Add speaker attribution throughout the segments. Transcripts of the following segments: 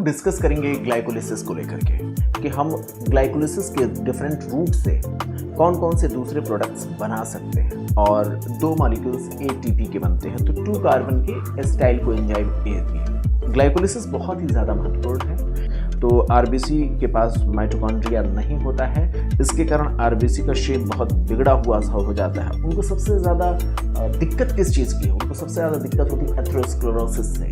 Speaker 1: Discuss करेंगे glycolysis को लेकर के कि हम ग्लाइकोलिसिस के डिफरेंट रूट से कौन कौन से दूसरे प्रोडक्ट्स बना सकते हैं। और दो मॉलिक्यूल्स एटीपी के बनते हैं, तो 2 कार्बन के एसिटाइल कोएंजाइम ए। ग्लाइकोलिसिस बहुत ही ज़्यादा महत्वपूर्ण है। तो आरबीसी के पास माइटोकॉन्ड्रिया नहीं होता है, इसके कारण आरबीसी का शेप बहुत बिगड़ा हुआ सा हो जाता है। उनको सबसे ज़्यादा दिक्कत किस चीज़ की है? उनको सबसे ज़्यादा दिक्कत होती है एथेरोस्क्लेरोसिस से।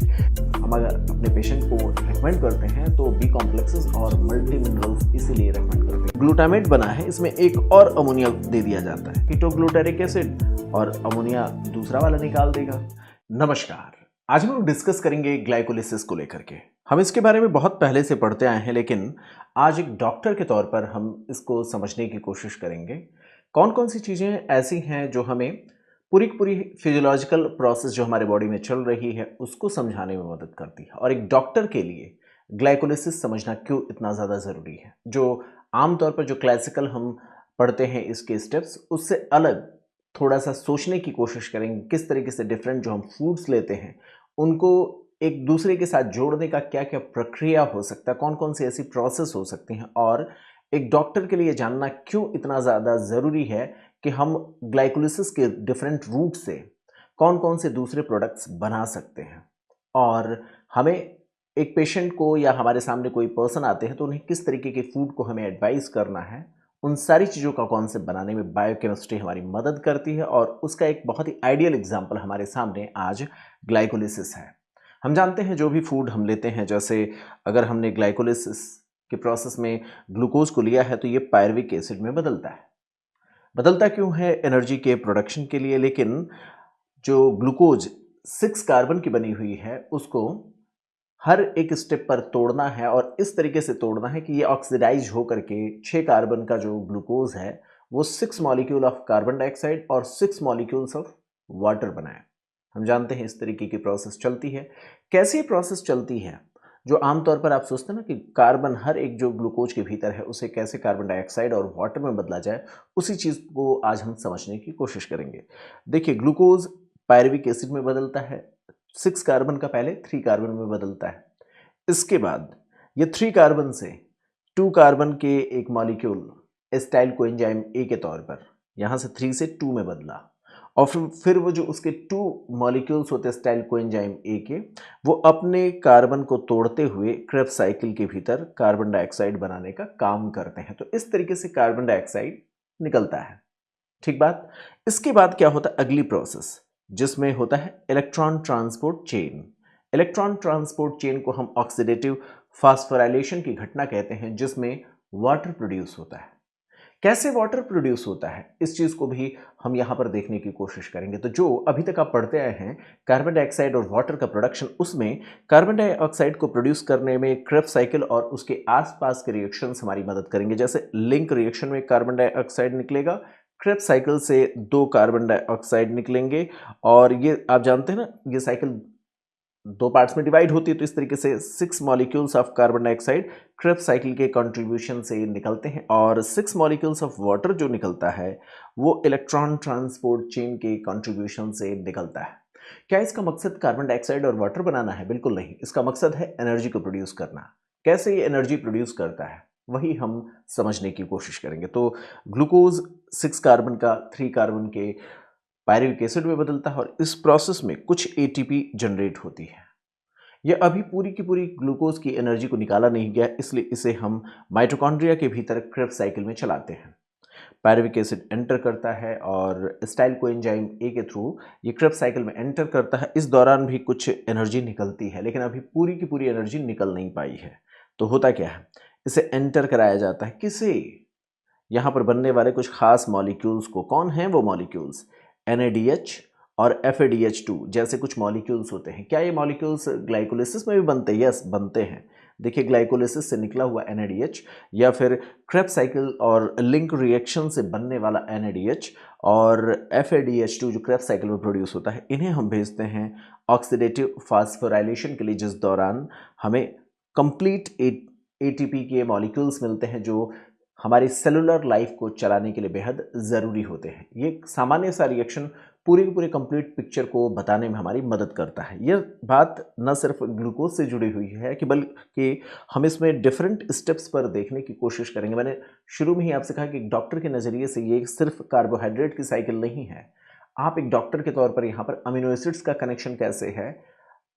Speaker 1: हम अगर अपने पेशेंट को रेकमेंड करते हैं तो बी कॉम्प्लेक्सेस और मल्टी मिनरल्स इसीलिए रेकमेंड करते हैं। ग्लूटामेट बना है, इसमें एक और अमोनिया दे दिया जाता है, कीटोग्लूटारिक एसिड, और अमोनिया दूसरा वाला निकाल देगा। नमस्कार, आज हम लोग डिस्कस करेंगे ग्लाइकोलिसिस को लेकर के। हम इसके बारे में बहुत पहले से पढ़ते आए हैं, लेकिन आज एक डॉक्टर के तौर पर हम इसको समझने की कोशिश करेंगे। कौन कौन सी चीज़ें ऐसी हैं जो हमें पूरी फिजियोलॉजिकल प्रोसेस जो हमारे बॉडी में चल रही है उसको समझाने में मदद करती है। और एक डॉक्टर के लिए ग्लाइकोलिसिस समझना क्यों इतना ज़्यादा ज़रूरी है। जो आमतौर पर जो क्लासिकल हम पढ़ते हैं इसके स्टेप्स, उससे अलग थोड़ा सा सोचने की कोशिश करेंगे किस तरीके से डिफरेंट जो हम फूड्स लेते हैं उनको एक दूसरे के साथ जोड़ने का क्या क्या प्रक्रिया हो सकता है, कौन कौन सी ऐसी प्रोसेस हो सकती हैं, और एक डॉक्टर के लिए जानना क्यों इतना ज़्यादा ज़रूरी है कि हम ग्लाइकोलिसिस के डिफरेंट रूट से कौन कौन से दूसरे प्रोडक्ट्स बना सकते हैं। और हमें एक पेशेंट को या हमारे सामने कोई पर्सन आते हैं तो उन्हें किस तरीके के फूड को हमें एडवाइस करना है, उन सारी चीज़ों का कॉन्सेप्ट बनाने में बायोकेमिस्ट्री हमारी मदद करती है। और उसका एक बहुत ही आइडियल एग्जाम्पल हमारे सामने आज ग्लाइकोलिसिस है। हम जानते हैं जो भी फूड हम लेते हैं, जैसे अगर हमने ग्लाइकोलिसिस के प्रोसेस में ग्लूकोज को लिया है तो ये पायरुविक एसिड में बदलता है। बदलता क्यों है? एनर्जी के प्रोडक्शन के लिए। लेकिन जो ग्लूकोज 6 कार्बन की बनी हुई है उसको हर एक स्टेप पर तोड़ना है, और इस तरीके से तोड़ना है कि ये ऑक्सीडाइज होकर के 6 कार्बन का जो ग्लूकोज है वो 6 मॉलिक्यूल ऑफ कार्बन डाइऑक्साइड और 6 मॉलिक्यूल्स ऑफ वाटर बनाए। हम जानते हैं इस तरीके की प्रोसेस चलती है। कैसी प्रोसेस चलती है? जो आमतौर पर आप सोचते हैं ना कि कार्बन हर एक जो ग्लूकोज के भीतर है उसे कैसे कार्बन डाइऑक्साइड और वाटर में बदला जाए, उसी चीज़ को आज हम समझने की कोशिश करेंगे। देखिए, ग्लूकोज पायरुविक एसिड में बदलता है, 6 कार्बन का पहले 3 कार्बन में बदलता है। इसके बाद ये 3 कार्बन से 2 कार्बन के एक मॉलिक्यूल एसिटाइल कोएंजाइम ए के तौर पर यहाँ से 3 से 2 में बदला, और फिर वो जो उसके 2 मॉलिक्यूल्स होते हैं एसिटाइल कोएंजाइम ए के, वो अपने कार्बन को तोड़ते हुए क्रेब्स साइकिल के भीतर कार्बन डाइऑक्साइड बनाने का काम करते हैं। तो इस तरीके से कार्बन डाइऑक्साइड निकलता है। ठीक बात। इसके बाद क्या होता है? अगली प्रोसेस जिसमें होता है electron transport chain. Electron transport chain को हम ऑक्सीडेटिव फास्फोराइलेशन की घटना कहते हैं, जिसमें वाटर प्रोड्यूस होता है। कैसे वाटर प्रोड्यूस होता है इस चीज को भी हम यहां पर देखने की कोशिश करेंगे। तो जो अभी तक आप पढ़ते आए हैं कार्बन डाइऑक्साइड और वाटर का प्रोडक्शन, उसमें कार्बन डाइऑक्साइड को प्रोड्यूस करने में क्रेब्स साइकिल और उसके आसपास के रिएक्शंस हमारी मदद करेंगे। जैसे लिंक रिएक्शन में कार्बन डाइऑक्साइड निकलेगा, क्रेब्स साइकिल से 2 कार्बन डाइऑक्साइड निकलेंगे, और ये आप जानते हैं ना, ये साइकिल 2 पार्ट्स में डिवाइड होती है। तो इस तरीके से 6 molecules of carbon dioxide Krebs cycle के कंट्रीब्यूशन से निकलते हैं, और 6 मॉलिक्यूल्स ऑफ वाटर जो निकलता है वो इलेक्ट्रॉन ट्रांसपोर्ट चेन के कंट्रीब्यूशन से निकलता है। क्या इसका मकसद कार्बन डाइऑक्साइड और वाटर बनाना है? बिल्कुल नहीं। इसका मकसद है एनर्जी को प्रोड्यूस करना। कैसे ये एनर्जी प्रोड्यूस करता है वही हम समझने की कोशिश करेंगे। तो ग्लूकोज 6 कार्बन का 3 कार्बन के पायरुविक एसिड में बदलता है, और इस प्रोसेस में कुछ एटीपी जनरेट होती है। यह अभी पूरी की पूरी ग्लूकोज की एनर्जी को निकाला नहीं गया, इसलिए इसे हम माइटोकॉन्ड्रिया के भीतर क्रेब्स साइकिल में चलाते हैं। पायरुविक एसिड एंटर करता है और एसिटाइल कोएंजाइम ए के थ्रू ये क्रेब्स साइकिल में एंटर करता है। इस दौरान भी कुछ एनर्जी निकलती है, लेकिन अभी पूरी की पूरी एनर्जी निकल नहीं पाई है। तो होता क्या है? इसे एंटर कराया जाता है किसे? यहाँ पर बनने वाले कुछ खास मॉलिक्यूल्स को। कौन है वो मॉलिक्यूल्स? NADH और FADH2 जैसे कुछ मॉलिक्यूल्स होते हैं। क्या ये मॉलिक्यूल्स ग्लाइकोलिसिस में भी बनते हैं? यस, बनते हैं। देखिए, ग्लाइकोलिसिस से निकला हुआ NADH, या फिर क्रेब्स साइकिल और लिंक रिएक्शन से बनने वाला NADH और FADH2 जो क्रेब्स साइकिल में प्रोड्यूस होता है, इन्हें हम भेजते हैं ऑक्सीडेटिव फास्फोराइलेशन के लिए, जिस दौरान हमें कंप्लीट ATP के मॉलिक्यूल्स मिलते हैं जो हमारी सेलुलर लाइफ को चलाने के लिए बेहद ज़रूरी होते हैं। ये एक सामान्य सा रिएक्शन पूरी की पूरी कंप्लीट पिक्चर को बताने में हमारी मदद करता है। यह बात न सिर्फ ग्लूकोज से जुड़ी हुई है कि बल्कि हम इसमें डिफरेंट स्टेप्स पर देखने की कोशिश करेंगे। मैंने शुरू में ही आपसे कहा कि एक डॉक्टर के नज़रिए से ये सिर्फ कार्बोहाइड्रेट की साइकिल नहीं है। आप एक डॉक्टर के तौर पर यहाँ पर अमीनो एसिड्स का कनेक्शन कैसे है,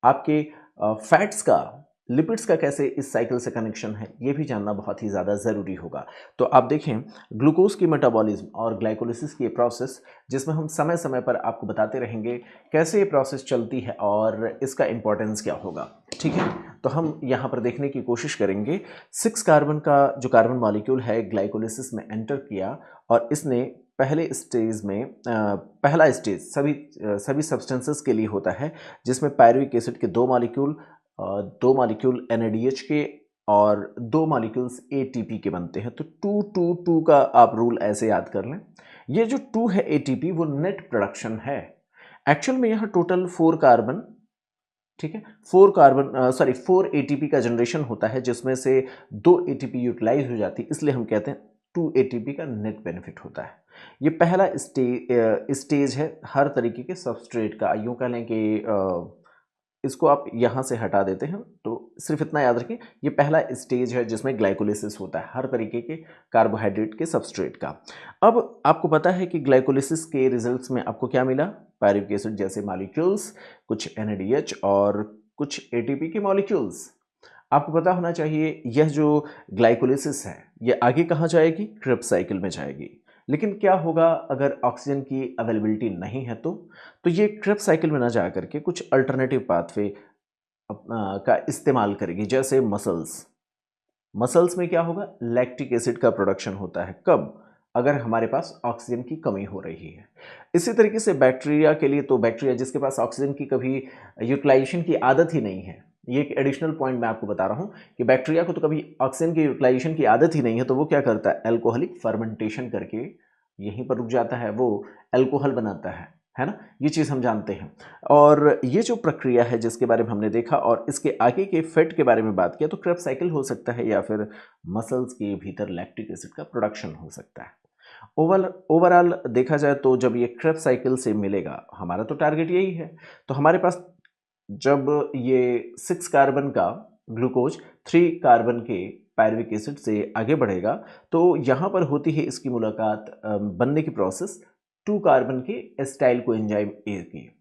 Speaker 1: आपके फैट्स का, लिपिड्स का कैसे इस साइकिल से कनेक्शन है, ये भी जानना बहुत ही ज़्यादा ज़रूरी होगा। तो आप देखें, ग्लूकोज की मेटाबॉलिज्म और ग्लाइकोलिसिस की ये प्रोसेस, जिसमें हम समय समय पर आपको बताते रहेंगे कैसे ये प्रोसेस चलती है और इसका इंपॉर्टेंस क्या होगा। ठीक है, तो हम यहाँ पर देखने की कोशिश करेंगे। 6 कार्बन का जो कार्बन मॉलिक्यूल है ग्लाइकोलिसिस में एंटर किया और इसने पहले स्टेज में पहला स्टेज सभी सब्सटेंसेस के लिए होता है, जिसमें पायरुविक एसिड के 2 मॉलिक्यूल NADH के और 2 मॉलिक्यूल्स ATP के बनते हैं। तो 2-2-2 का आप रूल ऐसे याद कर लें। ये जो 2 है ATP वो नेट प्रोडक्शन है। एक्चुअल में यहाँ टोटल 4 कार्बन, ठीक है, 4 ATP का जनरेशन होता है, जिसमें से 2 ATP यूटिलाइज हो जाती है, इसलिए हम कहते हैं 2 ATP का नेट बेनिफिट होता है। ये पहला स्टेज है हर तरीके के सबस्ट्रेट का। यूँ कह लें कि इसको आप यहाँ से हटा देते हैं, तो सिर्फ इतना याद रखें, ये पहला स्टेज है जिसमें ग्लाइकोलिसिस होता है हर तरीके के कार्बोहाइड्रेट के सबस्ट्रेट का। अब आपको पता है कि ग्लाइकोलिसिस के रिजल्ट्स में आपको क्या मिला, पायरुविक एसिड जैसे मॉलिक्यूल्स, कुछ NADH और कुछ ATP के मॉलिक्यूल्स। आपको पता होना चाहिए यह जो ग्लाइकोलिसिस है ये आगे कहाँ जाएगी, क्रेब्स साइकिल में जाएगी। लेकिन क्या होगा अगर ऑक्सीजन की अवेलेबिलिटी नहीं है तो ये क्रेब्स साइकिल में ना जा करके कुछ अल्टरनेटिव पाथवे का इस्तेमाल करेगी, जैसे मसल्स में क्या होगा, लैक्टिक एसिड का प्रोडक्शन होता है। कब, अगर हमारे पास ऑक्सीजन की कमी हो रही है। इसी तरीके से बैक्टीरिया के लिए, तो बैक्टीरिया जिसके पास ऑक्सीजन की कभी यूटिलाइजेशन की आदत ही नहीं है, ये एक एडिशनल पॉइंट मैं आपको बता रहा हूँ कि बैक्टीरिया को तो कभी ऑक्सीजन की यूटिलाइजेशन की आदत ही नहीं है, तो वो क्या करता है, एल्कोहलिक फर्मेंटेशन करके यहीं पर रुक जाता है, वो एल्कोहल बनाता है ना, ये चीज़ हम जानते हैं। और ये जो प्रक्रिया है जिसके बारे में हमने देखा और इसके आगे के फेट के बारे में बात किया, तो क्रेब्स साइकिल हो सकता है या फिर मसल्स के भीतर लैक्टिक एसिड का प्रोडक्शन हो सकता है। ओवरऑल देखा जाए तो जब ये क्रेब्स साइकिल से मिलेगा, हमारा तो टारगेट यही है, तो हमारे पास जब ये 6 कार्बन का ग्लूकोज 3 कार्बन के पायरुविक एसिड से आगे बढ़ेगा, तो यहाँ पर होती है इसकी मुलाकात बनने की प्रोसेस 2 कार्बन के एसिटाइल कोएंजाइम A की।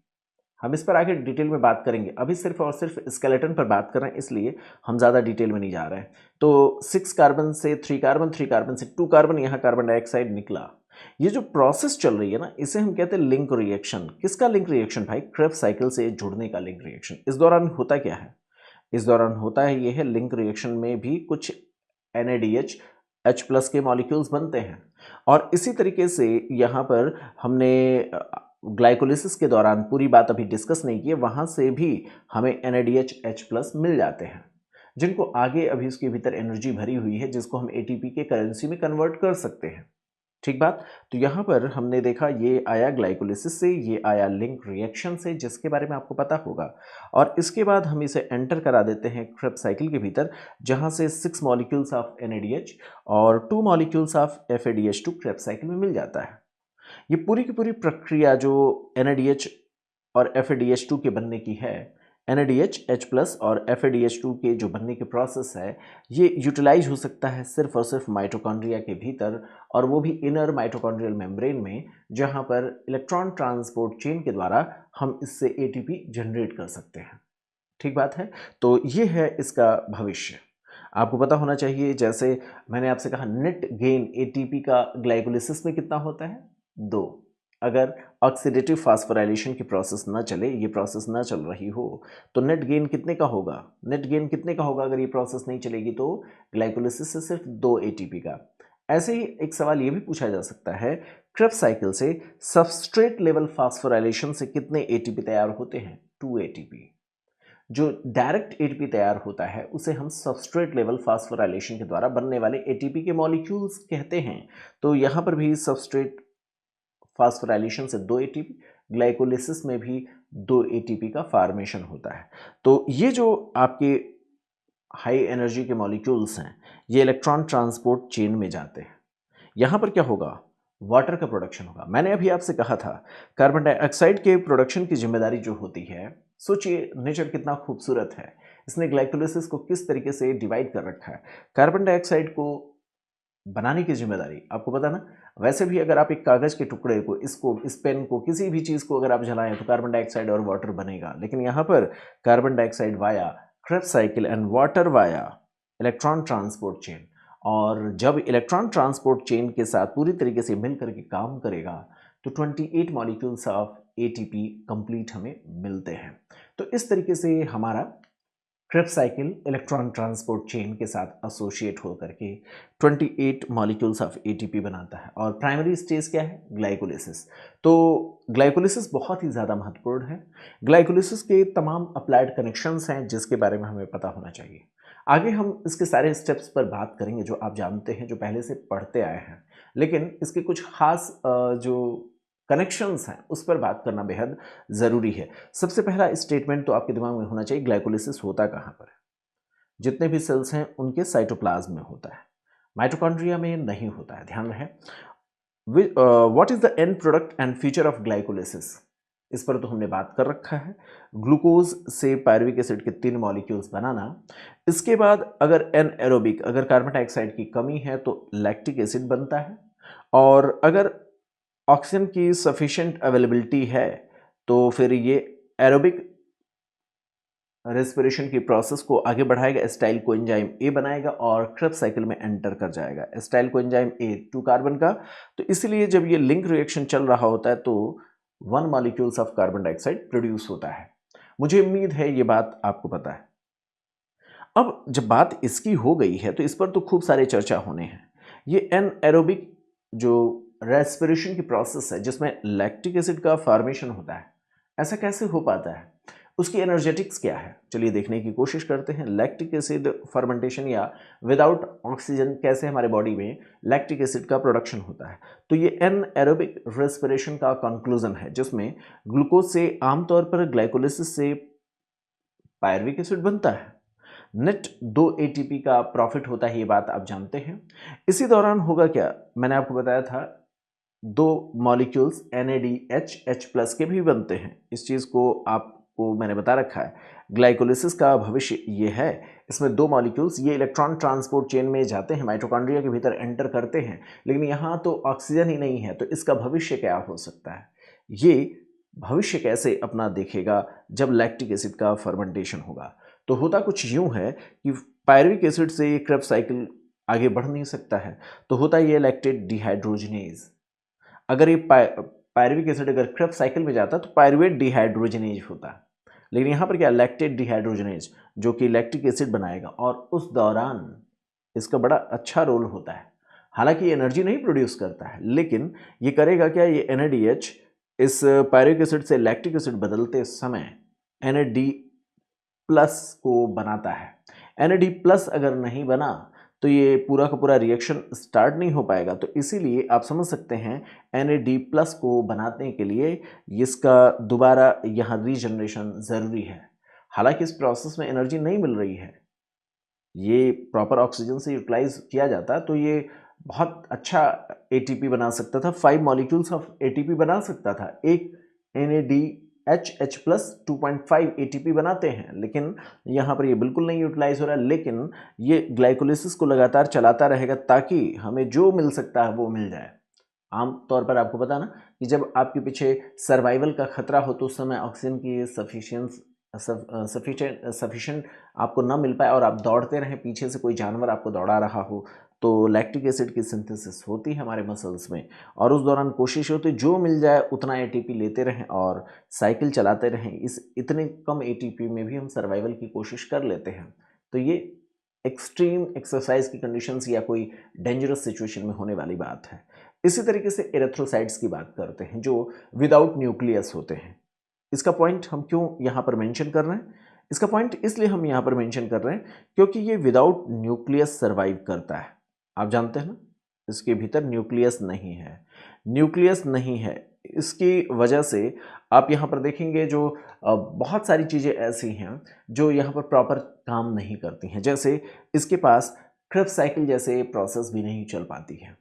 Speaker 1: हम इस पर आगे डिटेल में बात करेंगे, अभी सिर्फ और सिर्फ स्केलेटन पर बात कर रहे हैं, इसलिए हम ज़्यादा डिटेल में नहीं जा रहे हैं। तो 6 कार्बन से 3 कार्बन, 3 कार्बन से 2 कार्बन, यहाँ कार्बन डाइऑक्साइड निकला। ये जो प्रोसेस चल रही है ना, इसे हम कहते हैं लिंक रिएक्शन। किसका लिंक रिएक्शन भाई, क्रेब्स साइकिल से जुड़ने का लिंक रिएक्शन। इस दौरान होता क्या है, इस दौरान होता है ये है, लिंक रिएक्शन में भी कुछ NADH H+ के मॉलिक्यूल्स बनते हैं। और इसी तरीके से यहाँ पर हमने ग्लाइकोलिसिस के दौरान पूरी बात अभी डिस्कस नहीं की है, वहाँ से भी हमें NADH H+ मिल जाते हैं, जिनको आगे अभी उसके भीतर एनर्जी भरी हुई है, जिसको हम ATP के करेंसी में कन्वर्ट कर सकते हैं। ठीक बात। तो यहाँ पर हमने देखा ये आया ग्लाइकोलिसिस से, ये आया लिंक रिएक्शन से, जिसके बारे में आपको पता होगा। और इसके बाद हम इसे एंटर करा देते हैं क्रेब्स साइकिल के भीतर, जहाँ से 6 मॉलिक्यूल्स ऑफ NADH और 2 molecules of FADH2 Krebs cycle में मिल जाता है। ये पूरी की पूरी प्रक्रिया जो NADH और FADH2 के बनने की है, NADH H+ और FADH2 के जो बनने की प्रोसेस है, ये यूटिलाइज हो सकता है सिर्फ और सिर्फ माइटोकॉन्ड्रिया के भीतर, और वो भी इनर माइटोकॉन्ड्रियल मेम्ब्रेन में, जहाँ पर इलेक्ट्रॉन ट्रांसपोर्ट चेन के द्वारा हम इससे ATP जनरेट कर सकते हैं। ठीक बात है। तो ये है इसका भविष्य। आपको पता होना चाहिए, जैसे मैंने आपसे कहा नेट गेन ATP का ग्लाइकोलिसिस में कितना होता है, 2। अगर ऑक्सीडेटिव फास्फोराइलेशन की प्रोसेस ना चले, ये प्रोसेस ना चल रही हो, तो नेट गेन कितने का होगा, नेट गेन कितने का होगा अगर ये प्रोसेस नहीं चलेगी, तो ग्लाइकोलिसिस से सिर्फ 2 ATP का। ऐसे ही एक सवाल ये भी पूछा जा सकता है, क्रेब्स साइकिल से सबस्ट्रेट लेवल फास्फोराइलेशन से कितने ATP तैयार होते हैं, 2 ATP। जो डायरेक्ट ATP तैयार होता है उसे हम सबस्ट्रेट लेवल फास्फोराइलेशन के द्वारा बनने वाले ATP के मॉलिक्यूल्स कहते हैं। तो यहाँ पर भी सबस्ट्रेट फास्फोराइलेशन से 2 ATP, ग्लाइकोलिसिस में भी 2 ATP का फॉर्मेशन होता है। तो ये जो आपके हाई एनर्जी के मॉलिक्यूल्स हैं, ये इलेक्ट्रॉन ट्रांसपोर्ट चेन में जाते हैं। यहाँ पर क्या होगा, वाटर का प्रोडक्शन होगा। मैंने अभी आपसे कहा था कार्बन डाइऑक्साइड के प्रोडक्शन की जिम्मेदारी जो होती है, सोचिए नेचर कितना खूबसूरत है, इसने ग्लाइकोलिसिस को किस तरीके से डिवाइड कर रखा है। कार्बन डाइऑक्साइड को बनाने की जिम्मेदारी आपको पता ना, वैसे भी अगर आप एक कागज के टुकड़े को, इसको, इस पेन को, किसी भी चीज को अगर आप जलाएं तो कार्बन डाइऑक्साइड और वाटर बनेगा, लेकिन यहाँ पर carbon dioxide via Krebs cycle and water via electron transport chain. और जब इलेक्ट्रॉन ट्रांसपोर्ट चेन के साथ पूरी तरीके से मिल करके काम करेगा तो 28 मॉलिक्यूल्स ऑफ एटीपी कंप्लीट हमें मिलते हैं। तो इस तरीके से हमारा Krebs cycle electron transport chain के साथ एसोसिएट होकर के 28 मॉलिक्यूल्स ऑफ एटीपी बनाता है। और प्राइमरी स्टेज क्या है, ग्लाइकोलिसिस। तो ग्लाइकोलिसिस बहुत ही ज़्यादा महत्वपूर्ण है। ग्लाइकोलिसिस के तमाम अप्लाइड कनेक्शंस हैं जिसके बारे में हमें पता होना चाहिए। आगे हम इसके सारे स्टेप्स पर बात करेंगे जो आप जानते हैं, जो पहले से पढ़ते आए हैं, लेकिन इसके कुछ खास जो कनेक्शंस हैं उस पर बात करना बेहद ज़रूरी है। सबसे पहला स्टेटमेंट तो आपके दिमाग में होना चाहिए, ग्लाइकोलिसिस होता कहाँ पर है। जितने भी सेल्स हैं उनके साइटोप्लाज्म में होता है, माइटोकॉन्ड्रिया में नहीं होता है, ध्यान रहे। What is the end product and feature of glycolysis, इस पर तो हमने बात कर रखा है। ग्लूकोज से पायरुविक एसिड के 3 मॉलिक्यूल्स बनाना। इसके बाद अगर एनएरोबिक, अगर कार्बन डाइऑक्साइड की कमी है तो लैक्टिक एसिड बनता है, और अगर ऑक्सीजन की सफिशिएंट अवेलेबिलिटी है तो फिर ये एरोबिक रेस्पिरेशन की प्रोसेस को आगे बढ़ाएगा, एस्टाइल कोएंजाइम ए बनाएगा और क्रेब्स साइकिल में एंटर कर जाएगा। एस्टाइल कोएंजाइम ए 2 कार्बन का, तो इसलिए जब ये लिंक रिएक्शन चल रहा होता है तो 1 molecules of carbon dioxide produce होता है। मुझे उम्मीद है ये बात आपको पता है। अब जब बात इसकी हो गई है तो इस पर तो खूब सारे चर्चा होने हैं। ये एनएरोबिक जो रेस्पिरेशन की प्रोसेस है जिसमें लैक्टिक एसिड का फॉर्मेशन होता है, ऐसा कैसे हो पाता है, उसकी एनर्जेटिक्स क्या है, चलिए देखने की कोशिश करते हैं। लैक्टिक एसिड फर्मेंटेशन या विदाउट ऑक्सीजन कैसे हमारे बॉडी में लैक्टिक एसिड का प्रोडक्शन होता है। तो ये एनएरोबिक रेस्पिरेशन का कंक्लूजन है जिसमें ग्लूकोज से आमतौर पर ग्लाइकोलिसिस से पायरुविक एसिड बनता है। नेट 2 एटीपी का प्रॉफिट होता है, ये बात आप जानते हैं। इसी दौरान होगा क्या, मैंने आपको बताया था 2 मॉलिक्यूल्स NADH+ के भी बनते हैं। इस चीज़ को आपको मैंने बता रखा है। ग्लाइकोलिसिस का भविष्य ये है, इसमें 2 मॉलिक्यूल्स ये इलेक्ट्रॉन ट्रांसपोर्ट चेन में जाते हैं, माइटोकॉन्ड्रिया के भीतर एंटर करते हैं, लेकिन यहाँ तो ऑक्सीजन ही नहीं है, तो इसका भविष्य क्या हो सकता है। ये भविष्य कैसे अपना देखेगा जब लैक्टिक एसिड का फर्मेंटेशन होगा। तो होता कुछ यूं है कि पायरुविक एसिड से क्रेब्स साइकिल आगे बढ़ नहीं सकता है, तो होता ये लैक्टेट डिहाइड्रोजनेज। अगर ये पायरुविक एसिड अगर क्रेब्स साइकिल में जाता तो पायरुवेट डिहाइड्रोजनेज होता, लेकिन यहाँ पर क्या, लैक्टेट डिहाइड्रोजनेज जो कि लैक्टिक एसिड बनाएगा, और उस दौरान इसका बड़ा अच्छा रोल होता है। हालांकि ये एनर्जी नहीं प्रोड्यूस करता है, लेकिन ये करेगा क्या, ये NADH इस पायरुविक एसिड से लैक्टिक एसिड बदलते समय NAD+ को बनाता है। NAD+ अगर नहीं बना तो ये पूरा का पूरा रिएक्शन स्टार्ट नहीं हो पाएगा। तो इसीलिए आप समझ सकते हैं NAD+ को बनाने के लिए इसका दोबारा यहाँ रीजनरेशन ज़रूरी है। हालांकि इस प्रोसेस में एनर्जी नहीं मिल रही है, ये प्रॉपर ऑक्सीजन से यूटिलाइज किया जाता तो ये बहुत अच्छा ATP बना सकता था, 5 मॉलिक्यूल्स ऑफ ATP बना सकता था। एक NADH+ 2.5 ATP बनाते हैं, लेकिन यहाँ पर ये बिल्कुल नहीं यूटिलाइज हो रहा है। लेकिन ये ग्लाइकोलिसिस को लगातार चलाता रहेगा ताकि हमें जो मिल सकता है वो मिल जाए। आम तौर पर आपको पता ना कि जब आपके पीछे सर्वाइवल का खतरा हो तो उस समय ऑक्सीजन की सफिशिएंट आपको ना मिल पाए और आप दौड़ते रहें, पीछे से कोई जानवर आपको दौड़ा रहा हो, तो लैक्टिक एसिड की सिंथेसिस होती है हमारे मसल्स में, और उस दौरान कोशिश होती है जो मिल जाए उतना ATP लेते रहें और साइकिल चलाते रहें। इस इतने कम ATP में भी हम सर्वाइवल की कोशिश कर लेते हैं। तो ये एक्सट्रीम एक्सरसाइज की कंडीशंस या कोई डेंजरस सिचुएशन में होने वाली बात है। इसी तरीके से एरिथ्रोसाइट्स की बात करते हैं जो विदाउट न्यूक्लियस होते हैं। इसका पॉइंट हम क्यों यहाँ पर मेंशन कर रहे हैं, इसका पॉइंट इसलिए हम यहाँ पर मेंशन कर रहे हैं क्योंकि ये विदाउट न्यूक्लियस सर्वाइव करता है। आप जानते हैं ना, इसके भीतर न्यूक्लियस नहीं है। न्यूक्लियस नहीं है, इसकी वजह से आप यहाँ पर देखेंगे जो बहुत सारी चीज़ें ऐसी हैं जो यहाँ पर प्रॉपर काम नहीं करती हैं। जैसे इसके पास क्रेब्स साइकिल जैसे प्रोसेस भी नहीं चल पाती है।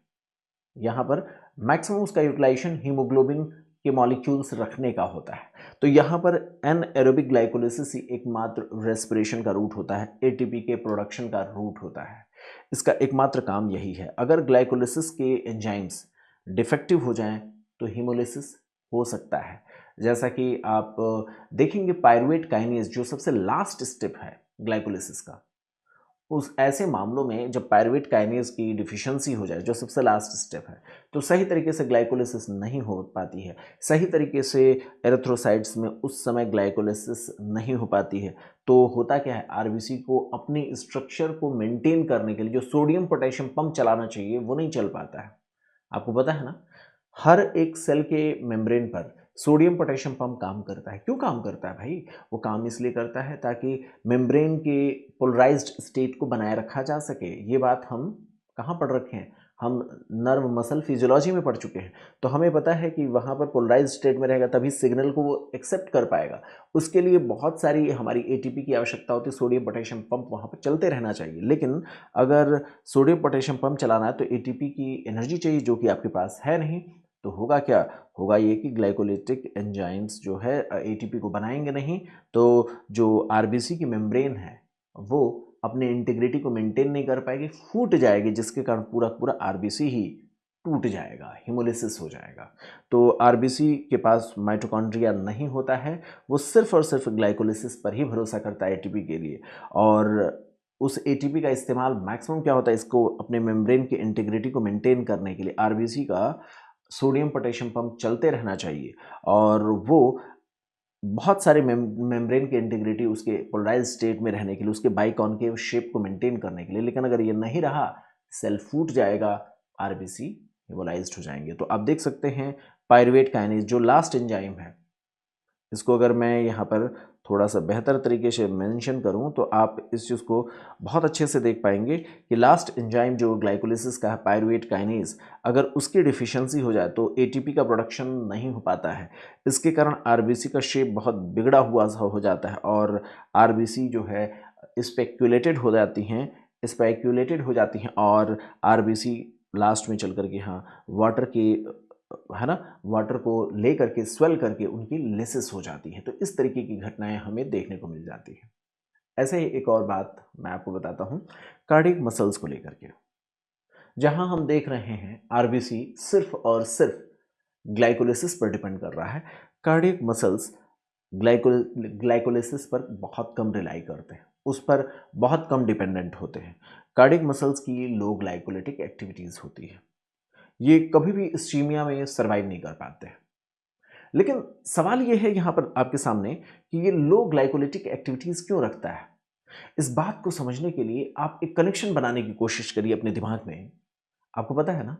Speaker 1: यहाँ पर मैक्सिमम उसका यूटिलाइजेशन हीमोग्लोबिन के मॉलिक्यूल्स रखने का होता है। तो यहाँ पर एनएरोबिक ग्लाइकोलिसिस ही एकमात्र रेस्पिरेशन का रूट होता है, एटीपी के प्रोडक्शन का रूट होता है। इसका एकमात्र काम यही है। अगर ग्लाइकोलिसिस के एंजाइम्स डिफेक्टिव हो जाएं तो हीमोलिसिस हो सकता है। जैसा कि आप देखेंगे पायरुवेट काइनेज जो सबसे लास्ट स्टेप है ग्लाइकोलिसिस का, उस ऐसे मामलों में जब पायरुवेट काइनेज की डिफिशियंसी हो जाए, जो सबसे लास्ट स्टेप है, तो सही तरीके से ग्लाइकोलिसिस नहीं हो पाती है। सही तरीके से एरिथ्रोसाइट्स में उस समय ग्लाइकोलिसिस नहीं हो पाती है। तो होता क्या है, आरबीसी को अपनी स्ट्रक्चर को मेंटेन करने के लिए जो सोडियम पोटेशियम पंप चलाना चाहिए वो नहीं चल पाता है। आपको पता है ना, हर एक सेल के मेम्ब्रेन पर सोडियम पोटेशियम पंप काम करता है। क्यों काम करता है भाई? वो काम इसलिए करता है ताकि मेम्ब्रेन के पोलराइज्ड स्टेट को बनाए रखा जा सके। ये बात हम कहाँ पढ़ रखे हैं? हम नर्व मसल फिजियोलॉजी में पढ़ चुके हैं। तो हमें पता है कि वहाँ पर पोलराइज्ड स्टेट में रहेगा तभी सिग्नल को वो एक्सेप्ट कर पाएगा। उसके लिए बहुत सारी हमारी एटीपी की आवश्यकता होती है, सोडियम पोटेशियम पंप वहाँ पर चलते रहना चाहिए। लेकिन अगर सोडियम पोटेशियम पंप चलाना है तो एटीपी की एनर्जी चाहिए, जो कि आपके पास है नहीं। तो होगा क्या? होगा ये कि ग्लाइकोलिटिक एंजाइम्स जो है एटीपी को बनाएंगे नहीं, तो जो आरबीसी की मेम्ब्रेन है वो अपने इंटीग्रिटी को मेंटेन नहीं कर पाएगी, फूट जाएगी, जिसके कारण पूरा पूरा आरबीसी ही टूट जाएगा, हिमोलिसिस हो जाएगा। तो आरबीसी के पास माइटोकॉन्ड्रिया नहीं होता है, वो सिर्फ और सिर्फ ग्लाइकोलिसिस पर ही भरोसा करता है एटीपी के लिए। और उस एटीपी का इस्तेमाल मैक्सिमम क्या होता है, इसको अपने मेम्ब्रेन की इंटीग्रिटी को मेंटेन करने के लिए आरबीसी का सोडियम पोटेशियम पंप चलते रहना चाहिए। और वो बहुत सारे मेम्ब्रेन की इंटीग्रिटी उसके पोलराइज स्टेट में रहने के लिए, उसके बाइकॉन्केव शेप को मेंटेन करने के लिए। लेकिन अगर ये नहीं रहा, सेल फूट जाएगा, आरबीसी हिमोलाइज्ड हो जाएंगे। तो आप देख सकते हैं पायरुवेट काइनेज जो लास्ट एंजाइम है, इसको अगर मैं यहाँ पर थोड़ा सा बेहतर तरीके से मेंशन करूँ तो आप इस चीज़ को बहुत अच्छे से देख पाएंगे कि लास्ट एंजाइम जो ग्लाइकोलिसिस का है, पायरुवेट काइनेज, अगर उसकी डिफिशियंसी हो जाए तो एटीपी का प्रोडक्शन नहीं हो पाता है। इसके कारण आरबीसी का शेप बहुत बिगड़ा हुआ सा हो जाता है और आरबीसी जो है स्पेक्यूलेटेड हो जाती हैं और आरबीसी लास्ट में चल करके वाटर के वाटर को ले करके स्वेल करके उनकी लिसिस हो जाती है। तो इस तरीके की घटनाएं हमें देखने को मिल जाती हैं। ऐसे ही एक और बात मैं आपको बताता हूं कार्डियक मसल्स को लेकर के, जहां हम देख रहे हैं आरबीसी सिर्फ और सिर्फ ग्लाइकोलिसिस पर डिपेंड कर रहा है। कार्डियक मसल्स ग्लाइकोलिसिस पर बहुत कम रिलाई करते हैं, उस पर बहुत कम डिपेंडेंट होते हैं। कार्डियक मसल्स की लो ग्लाइकोलिटिक एक्टिविटीज़ होती है, ये कभी भी इस्कीमिया में सर्वाइव नहीं कर पाते हैं। लेकिन सवाल ये है यहाँ पर आपके सामने कि ये लो ग्लाइकोलिटिक एक्टिविटीज़ क्यों रखता है। इस बात को समझने के लिए आप एक कनेक्शन बनाने की कोशिश करिए अपने दिमाग में। आपको पता है ना,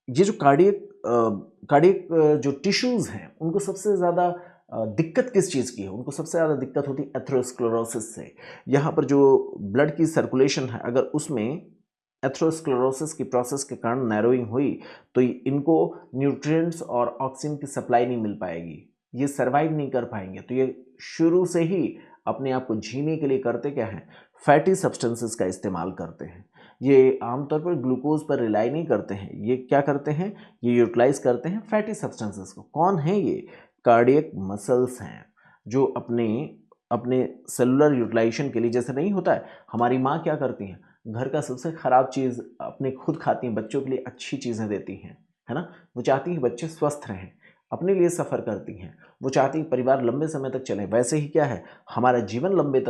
Speaker 1: ये जो कार्डियक जो टिश्यूज़ हैं उनको सबसे ज़्यादा दिक्कत किस चीज़ की है? उनको सबसे ज़्यादा दिक्कत होती है एथेरोस्क्लेरोसिस से। यहाँ पर जो ब्लड की सर्कुलेशन है, अगर उसमें एथेरोस्क्लेरोसिस की प्रोसेस के कारण नैरोइंग हुई तो इनको न्यूट्रिएंट्स और ऑक्सीजन की सप्लाई नहीं मिल पाएगी, ये सर्वाइव नहीं कर पाएंगे। तो ये शुरू से ही अपने आप को जीने के लिए करते क्या हैं? फैटी सब्सटेंसेस का इस्तेमाल करते हैं। ये आमतौर पर ग्लूकोज पर रिलाई नहीं करते हैं, ये क्या करते हैं? ये यूटिलाइज करते हैं फैटी सब्सटेंसेस को। कौन है ये? कार्डियक मसल्स हैं, जो अपने अपने सेलुलर यूटिलाइजेशन के लिए, जैसे नहीं होता है हमारी माँ क्या करती हैं, घर का सबसे ख़राब चीज़ अपने खुद खाती हैं, बच्चों के लिए अच्छी चीज़ें देती हैं, है ना। वो चाहती हैं बच्चे स्वस्थ रहें, अपने लिए सफ़र करती हैं, वो चाहती हैं परिवार लंबे समय तक चले। वैसे ही क्या है, हमारा जीवन लंबे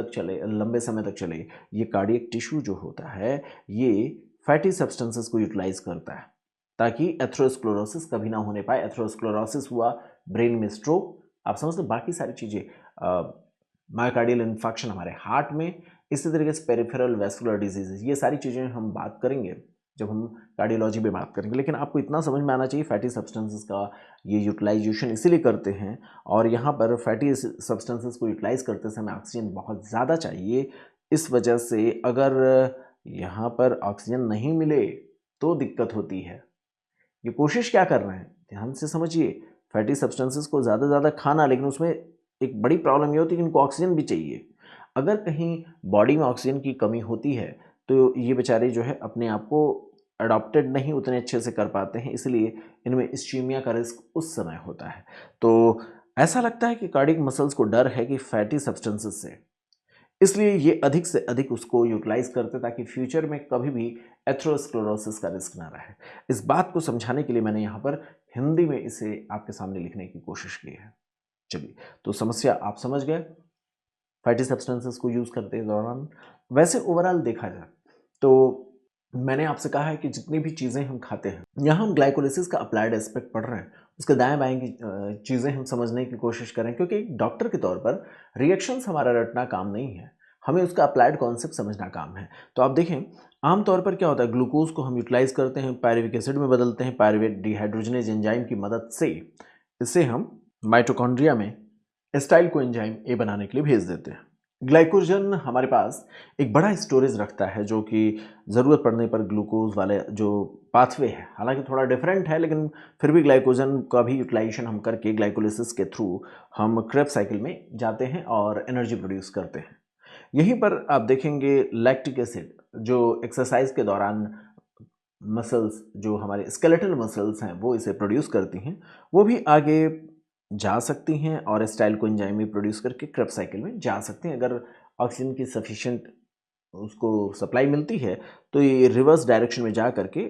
Speaker 1: समय तक चले। ये कार्डियक टिश्यू जो होता है ये फैटी सब्सटेंसेस को यूटिलाइज करता है ताकि एथेरोस्क्लेरोसिस कभी ना होने पाए। एथेरोस्क्लेरोसिस हुआ, ब्रेन में स्ट्रोक, आप समझते, बाकी सारी चीज़ें, मायोकार्डियल इन्फेक्शन हमारे हार्ट में, इसी तरीके से पेरिफेरल वैस्कुलर डिजीज़, ये सारी चीज़ें हम बात करेंगे जब हम कार्डियोलॉजी में बात करेंगे। लेकिन आपको इतना समझ में आना चाहिए फैटी सब्सटेंसेस का ये यूटिलाइजेशन इसीलिए करते हैं, और यहाँ पर फैटी सब्सटेंसेस को यूटिलाइज करते समय ऑक्सीजन बहुत ज़्यादा चाहिए। इस वजह से अगर यहाँ पर ऑक्सीजन नहीं मिले तो दिक्कत होती है। ये कोशिश क्या कर रहे हैं, ध्यान से समझिए, फैटी सब्सटेंसेस को ज़्यादा ज़्यादा खाना, लेकिन उसमें एक बड़ी प्रॉब्लम ये होती है कि इनको ऑक्सीजन भी चाहिए। अगर कहीं बॉडी में ऑक्सीजन की कमी होती है तो ये बेचारे जो है अपने आप को अडॉप्टेड नहीं उतने अच्छे से कर पाते हैं, इसलिए इनमें इस्चीमिया का रिस्क उस समय होता है। तो ऐसा लगता है कि कार्डियक मसल्स को डर है कि फैटी सब्सटेंसेस से, इसलिए ये अधिक से अधिक उसको यूटिलाइज करते ताकि फ्यूचर में कभी भी एथेरोस्क्लेरोसिस का रिस्क ना रहे। इस बात को समझाने के लिए मैंने यहाँ पर हिंदी में इसे आपके सामने लिखने की कोशिश की है। चलिए, तो समस्या आप समझ गए फैटी सब्सटेंसेस को यूज़ करते दौरान। वैसे ओवरऑल देखा जाए तो मैंने आपसे कहा है कि जितनी भी चीज़ें हम खाते हैं, यहाँ हम ग्लाइकोलिसिस का अप्लाइड एस्पेक्ट पढ़ रहे हैं, उसके दाएं बाएं की चीज़ें हम समझने की कोशिश करें, क्योंकि एक डॉक्टर के तौर पर रिएक्शंस हमारा रटना काम नहीं है, हमें उसका अप्लाइड कॉन्सेप्ट समझना काम है। तो आप देखें, आमतौर पर क्या होता है, ग्लूकोज को हम यूटिलाइज करते हैं, पायरुविक एसिड में बदलते हैं पायरुवेट डिहाइड्रोजनेज एंजाइम की मदद से। इसे हम माइटोकॉन्ड्रिया में एस्टाइल को एंजाइम ए बनाने के लिए भेज देते हैं। ग्लाइकोजन हमारे पास एक बड़ा स्टोरेज रखता है, जो कि ज़रूरत पड़ने पर ग्लूकोज वाले जो पाथवे है, हालांकि थोड़ा डिफरेंट है, लेकिन फिर भी ग्लाइकोजन का भी यूटिलाइजेशन हम करके ग्लाइकोलिसिस के थ्रू हम क्रेब्स साइकिल में जाते हैं और एनर्जी प्रोड्यूस करते हैं। यहीं पर आप देखेंगे लैक्टिक एसिड जो एक्सरसाइज के दौरान मसल्स, जो हमारे स्केलेटल मसल्स हैं, वो इसे प्रोड्यूस करती हैं, वो भी आगे जा सकती हैं और एस्टाइल को एंजाइम में प्रोड्यूस करके क्रेब्स साइकिल में जा सकती हैं। अगर ऑक्सीजन की सफिशिएंट उसको सप्लाई मिलती है तो ये रिवर्स डायरेक्शन में जा करके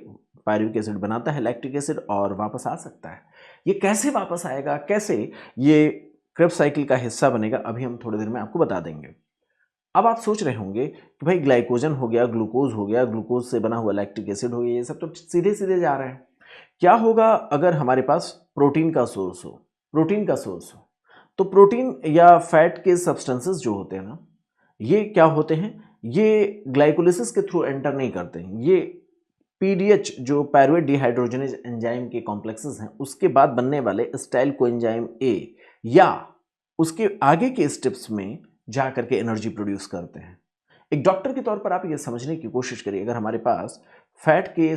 Speaker 1: पायरुविक एसिड बनाता है, लैक्टिक एसिड, और वापस आ सकता है। ये कैसे वापस आएगा, कैसे ये क्रेब्स साइकिल का हिस्सा बनेगा, अभी हम थोड़ी देर में आपको बता देंगे। अब आप सोच रहे होंगे कि भाई ग्लाइकोजन हो गया, ग्लूकोज हो गया, ग्लूकोज से बना हुआ लैक्टिक एसिड हो गया, ये सब तो सीधे सीधे जा रहे हैं। क्या होगा अगर हमारे पास प्रोटीन का सोर्स हो, प्रोटीन का सोर्स हो? तो प्रोटीन या फैट के सब्सटेंसेस जो होते हैं ना, ये क्या होते हैं, ये ग्लाइकोलिसिस के थ्रू एंटर नहीं करते हैं। ये पीडीएच जो पायरुवेट डिहाइड्रोजनेज एंजाइम के कॉम्प्लेक्सेस हैं, उसके बाद बनने वाले एस्टाइल कोएंजाइम ए या उसके आगे के स्टेप्स में जा करके एनर्जी प्रोड्यूस करते हैं। एक डॉक्टर के तौर पर आप ये समझने की कोशिश करिए, अगर हमारे पास फैट के